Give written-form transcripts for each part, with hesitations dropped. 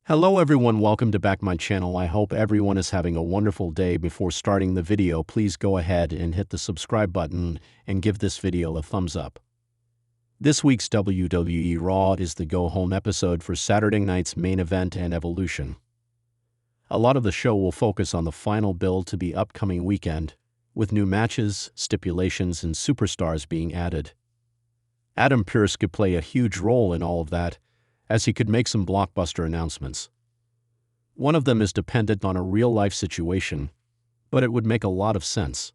Hello everyone, welcome to back my channel. I hope everyone is having a wonderful day. Before starting the video, please go ahead and hit the subscribe button and give this video a thumbs up. This week's WWE Raw is the go-home episode for Saturday night's main event and Evolution. A lot of the show will focus on the final build to the upcoming weekend, with new matches, stipulations, and superstars being added. Adam Pearce could play a huge role in all of that, as he could make some blockbuster announcements. One of them is dependent on a real-life situation, but it would make a lot of sense.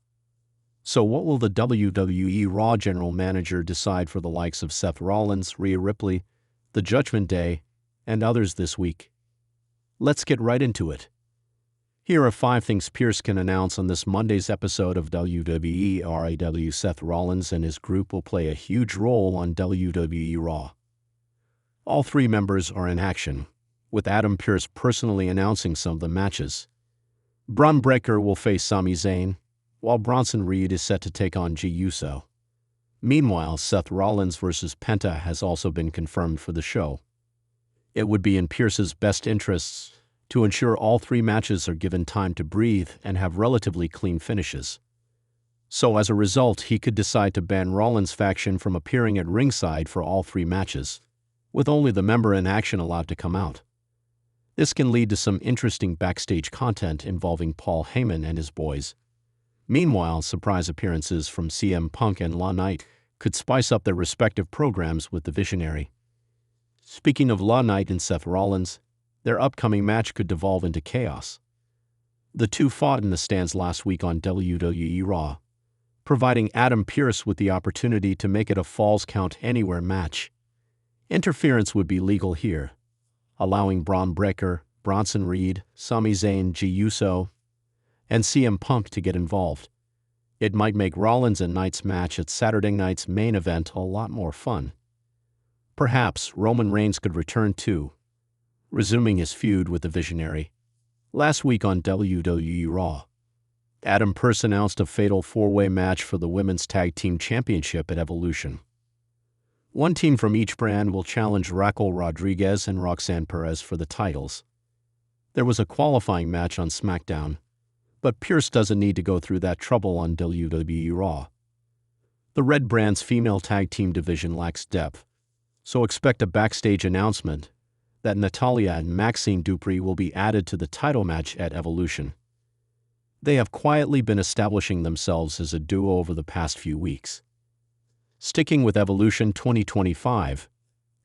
So what will the WWE Raw general manager decide for the likes of Seth Rollins, Rhea Ripley, The Judgment Day, and others this week? Let's get right into it. Here are 5 things Pearce can announce on this Monday's episode of WWE Raw. Seth Rollins and his group will play a huge role on WWE Raw. All 3 members are in action, with Adam Pearce personally announcing some of the matches. Braun Breaker will face Sami Zayn, while Bronson Reed is set to take on Jey Uso. Meanwhile, Seth Rollins vs. Penta has also been confirmed for the show. It would be in Pearce's best interests to ensure all 3 matches are given time to breathe and have relatively clean finishes. So as a result, he could decide to ban Rollins' faction from appearing at ringside for all 3 matches, with only the member in action allowed to come out. This can lead to some interesting backstage content involving Paul Heyman and his boys. Meanwhile, surprise appearances from CM Punk and LA Knight could spice up their respective programs with the Visionary. Speaking of LA Knight and Seth Rollins, their upcoming match could devolve into chaos. The two fought in the stands last week on WWE Raw, providing Adam Pearce with the opportunity to make it a Falls Count Anywhere match. Interference would be legal here, allowing Braun Breaker, Bronson Reed, Sami Zayn, Jey Uso, and CM Punk to get involved. It might make Rollins and Knight's match at Saturday night's main event a lot more fun. Perhaps Roman Reigns could return too, resuming his feud with the Visionary. Last week on WWE Raw, Adam Pearce announced a fatal 4-way match for the Women's Tag Team Championship at Evolution. One team from each brand will challenge Raquel Rodriguez and Roxanne Perez for the titles. There was a qualifying match on SmackDown, but Pearce doesn't need to go through that trouble on WWE Raw. The Red brand's female tag team division lacks depth, so expect a backstage announcement that Natalya and Maxine Dupri will be added to the title match at Evolution. They have quietly been establishing themselves as a duo over the past few weeks. Sticking with Evolution 2025,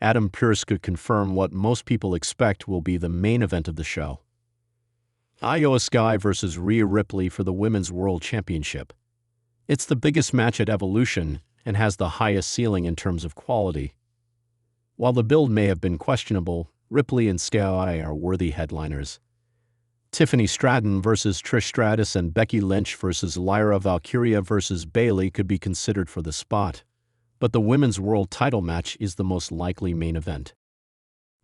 Adam Pearce could confirm what most people expect will be the main event of the show. Io Sky vs. Rhea Ripley for the Women's World Championship. It's the biggest match at Evolution and has the highest ceiling in terms of quality. While the build may have been questionable, Ripley and Sky are worthy headliners. Tiffany Stratton vs. Trish Stratus and Becky Lynch vs. Lyra Valkyria vs. Bayley could be considered for the spot, but the Women's World title match is the most likely main event.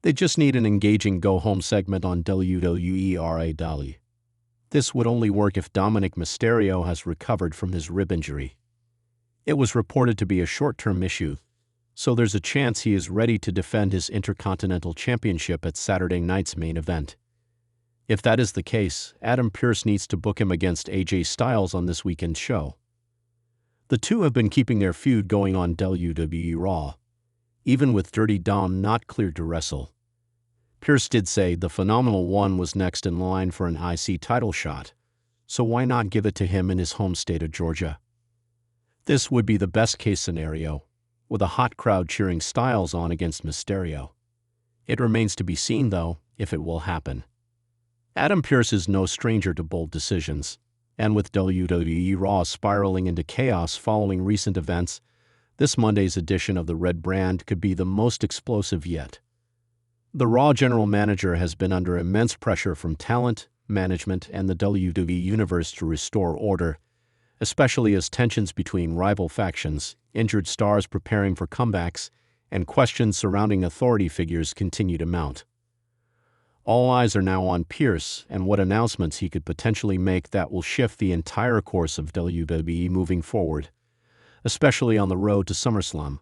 They just need an engaging go-home segment on WWE Raw. This would only work if Dominic Mysterio has recovered from his rib injury. It was reported to be a short-term issue, so there's a chance he is ready to defend his Intercontinental Championship at Saturday night's main event. If that is the case, Adam Pearce needs to book him against AJ Styles on this weekend's show. The two have been keeping their feud going on WWE Raw, even with Dirty Dom not cleared to wrestle. Pearce did say the Phenomenal One was next in line for an IC title shot, so why not give it to him in his home state of Georgia? This would be the best-case scenario, with a hot crowd cheering Styles on against Mysterio. It remains to be seen, though, if it will happen. Adam Pearce is no stranger to bold decisions, and with WWE Raw spiraling into chaos following recent events, this Monday's edition of the Red brand could be the most explosive yet. The Raw general manager has been under immense pressure from talent, management, and the WWE Universe to restore order, especially as tensions between rival factions, injured stars preparing for comebacks, and questions surrounding authority figures continue to mount. All eyes are now on Pearce and what announcements he could potentially make that will shift the entire course of WWE moving forward, especially on the road to SummerSlam.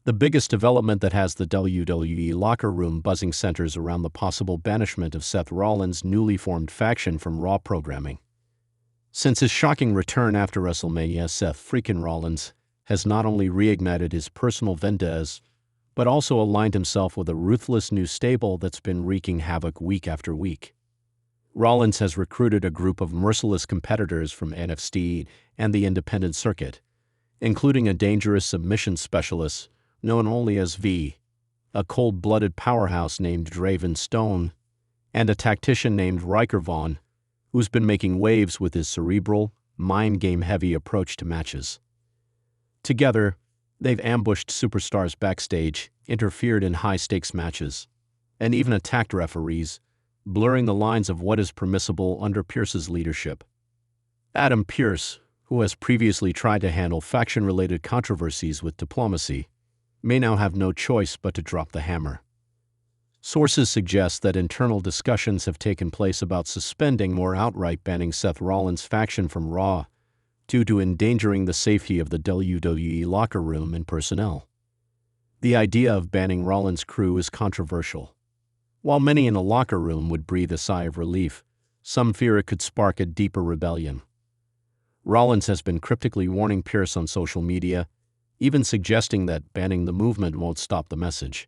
The biggest development that has the WWE locker room buzzing centers around the possible banishment of Seth Rollins' newly formed faction from Raw programming. Since his shocking return after WrestleMania, Seth freaking Rollins has not only reignited his personal vendettas, but also aligned himself with a ruthless new stable that's been wreaking havoc week after week. Rollins has recruited a group of merciless competitors from NXT and the independent circuit, including a dangerous submission specialist known only as V, a cold-blooded powerhouse named Draven Stone, and a tactician named Riker Vaughn, who's been making waves with his cerebral, mind-game-heavy approach to matches. Together, they've ambushed superstars backstage, interfered in high-stakes matches, and even attacked referees, blurring the lines of what is permissible under Pearce's leadership. Adam Pearce, who has previously tried to handle faction-related controversies with diplomacy, may now have no choice but to drop the hammer. Sources suggest that internal discussions have taken place about suspending or outright banning Seth Rollins' faction from Raw due to endangering the safety of the WWE locker room and personnel. The idea of banning Rollins' crew is controversial. While many in the locker room would breathe a sigh of relief, some fear it could spark a deeper rebellion. Rollins has been cryptically warning Pearce on social media, even suggesting that banning the movement won't stop the message.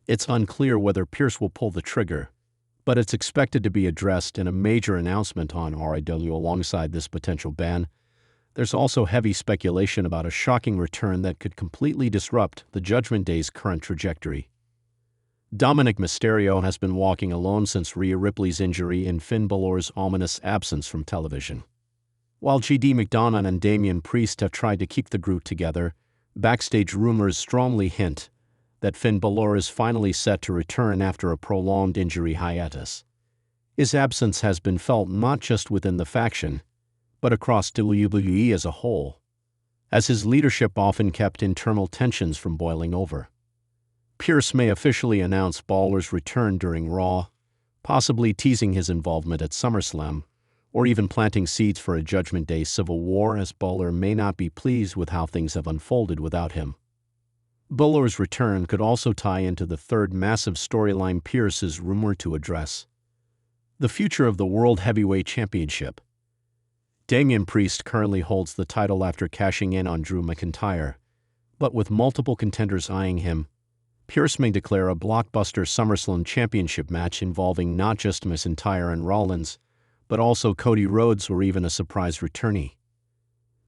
It's unclear whether Pearce will pull the trigger, but it's expected to be addressed in a major announcement on RIW alongside this potential ban. There's also heavy speculation about a shocking return that could completely disrupt the Judgment Day's current trajectory. Dominic Mysterio has been walking alone since Rhea Ripley's injury and Finn Balor's ominous absence from television. While JD McDonough and Damian Priest have tried to keep the group together, backstage rumors strongly hint that Finn Balor is finally set to return after a prolonged injury hiatus. His absence has been felt not just within the faction, but across WWE as a whole, as his leadership often kept internal tensions from boiling over. Pearce may officially announce Balor's return during Raw, possibly teasing his involvement at SummerSlam, or even planting seeds for a Judgment Day civil war, as Balor may not be pleased with how things have unfolded without him. Balor's return could also tie into the third massive storyline Pearce is rumored to address: the future of the World Heavyweight Championship. Damian Priest currently holds the title after cashing in on Drew McIntyre, but with multiple contenders eyeing him, Pearce may declare a blockbuster SummerSlam Championship match involving not just McIntyre and Rollins, but also Cody Rhodes or even a surprise returnee.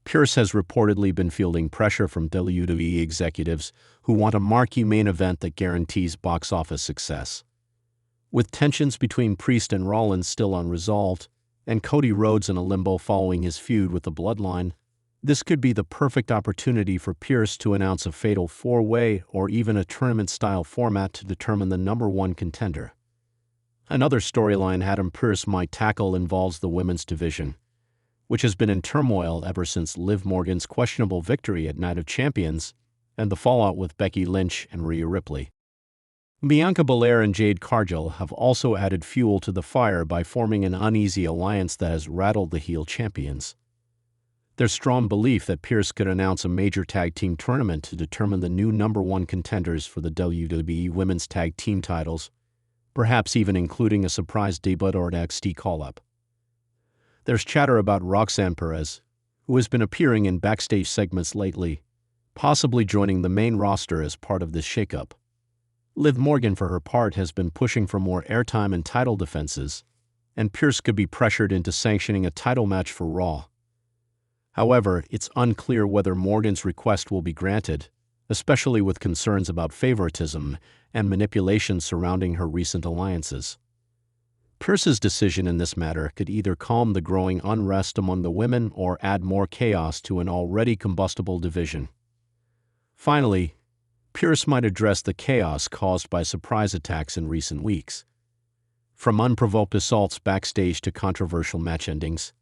Pearce has reportedly been fielding pressure from WWE executives who want a marquee main event that guarantees box office success. With tensions between Priest and Rollins still unresolved, and Cody Rhodes in a limbo following his feud with the Bloodline, this could be the perfect opportunity for Pearce to announce a fatal four-way or even a tournament-style format to determine the #1 contender. Another storyline Adam Pearce might tackle involves the women's division, which has been in turmoil ever since Liv Morgan's questionable victory at Night of Champions and the fallout with Becky Lynch and Rhea Ripley. Bianca Belair and Jade Cargill have also added fuel to the fire by forming an uneasy alliance that has rattled the heel champions. There's strong belief that Pearce could announce a major tag team tournament to determine the new #1 contenders for the WWE Women's Tag Team titles, perhaps even including a surprise debut or an NXT call-up. There's chatter about Roxanne Perez, who has been appearing in backstage segments lately, possibly joining the main roster as part of this shakeup. Liv Morgan, for her part, has been pushing for more airtime and title defenses, and Pearce could be pressured into sanctioning a title match for Raw. However, it's unclear whether Morgan's request will be granted, especially with concerns about favoritism and manipulation surrounding her recent alliances. Pearce's decision in this matter could either calm the growing unrest among the women or add more chaos to an already combustible division. Finally, Pearce might address the chaos caused by surprise attacks in recent weeks. From unprovoked assaults backstage to controversial match endings,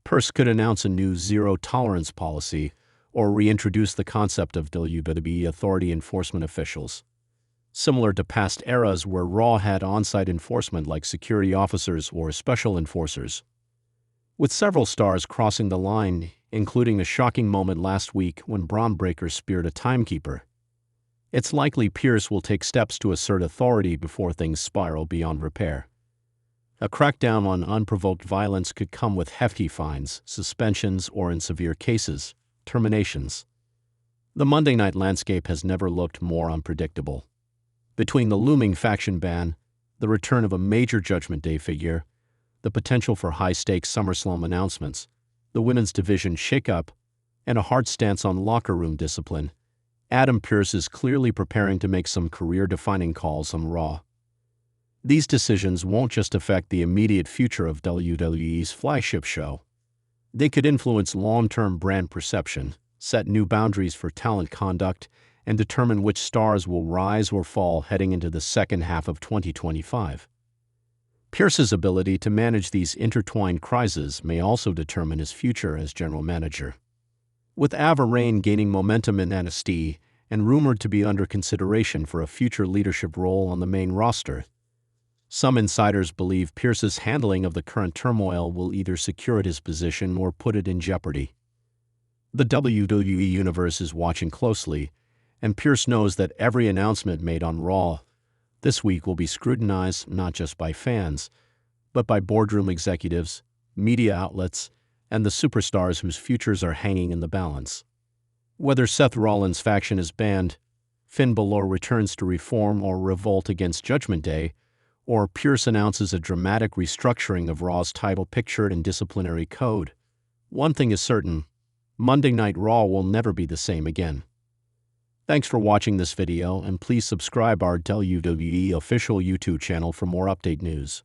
Pearce could announce a new zero-tolerance policy or reintroduce the concept of WWE authority enforcement officials, similar to past eras where Raw had on-site enforcement like security officers or special enforcers. With several stars crossing the line, including a shocking moment last week when Braun Breaker speared a timekeeper, it's likely Pearce will take steps to assert authority before things spiral beyond repair. A crackdown on unprovoked violence could come with hefty fines, suspensions, or in severe cases, terminations. The Monday night landscape has never looked more unpredictable. Between the looming faction ban, the return of a major Judgment Day figure, the potential for high-stakes SummerSlam announcements, the women's division shakeup, and a hard stance on locker room discipline, Adam Pearce is clearly preparing to make some career-defining calls on Raw. These decisions won't just affect the immediate future of WWE's flagship show. They could influence long-term brand perception, set new boundaries for talent conduct, and determine which stars will rise or fall heading into the second half of 2025. Pearce's ability to manage these intertwined crises may also determine his future as general manager. With Ava Raine gaining momentum in NXT and rumored to be under consideration for a future leadership role on the main roster, some insiders believe Pearce's handling of the current turmoil will either secure his position or put it in jeopardy. The WWE Universe is watching closely, and Pearce knows that every announcement made on Raw this week will be scrutinized not just by fans, but by boardroom executives, media outlets, and the superstars whose futures are hanging in the balance. Whether Seth Rollins' faction is banned, Finn Balor returns to reform or revolt against Judgment Day, or Pearce announces a dramatic restructuring of Raw's title picture and disciplinary code, one thing is certain: Monday Night Raw will never be the same again. Thanks for watching this video, and please subscribe our WWE official YouTube channel for more update news.